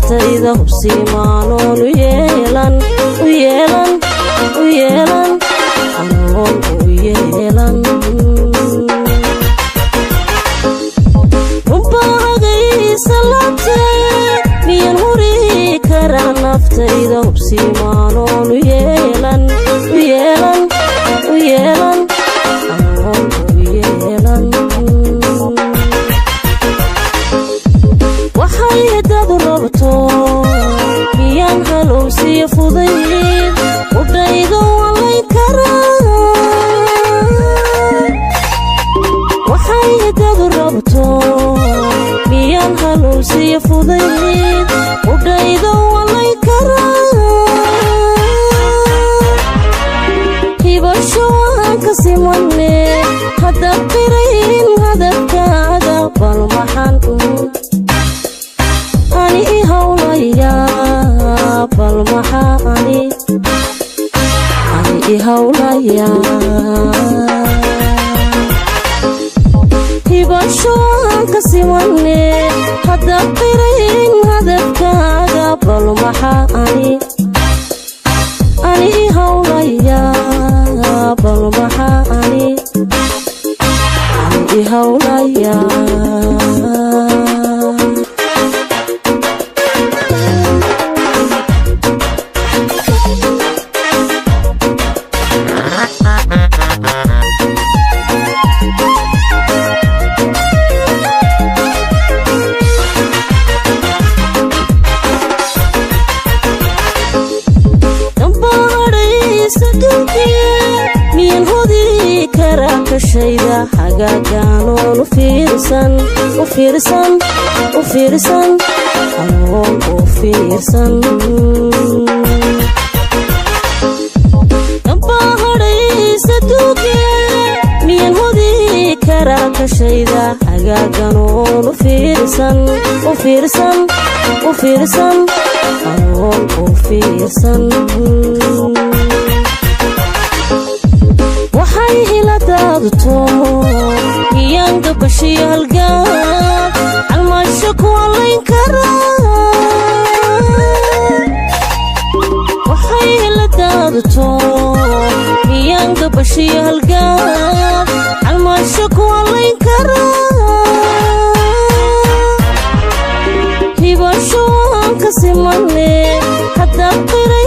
naftayda hubsiimaanoon u yeelan anoon u yeelan rumbahagaysa laabtee miyan huri karaa naftayda hubsiimaanoon u yeelan anoon u yeelan waxay haddaad rabto miyaan halowsiyo fudayd udhaydo walayn karaa waxay haddaad rabto miyaan halowsiyo fudayd udhaydo walayn karaa hibasho waan ka simane haddaad qirayn hadafkaaga bal maxaan ani ihawlaya bal maxaa ani ihawlaya hibasho aan ka simane haddaad qirayn hadafkaaga bal maxaa ani ihawlaya bal maxaa ani ihawlaya miyan hodi karaa kashayda hagaaganoon u fiirsan anoon u fiirsan dambahadhaysa duuge miyan hodi karaa kashayda hagaaganoon u fiirsan anoon u fiirsan waxay hiladaadto miyaan gabashiyo halgaan calmaasho ku allayn karaa waxay hiladaadto miyaan gabashiyo halgaan calmaasho ku allayn karaa hibasho aan ka simane haddaad qira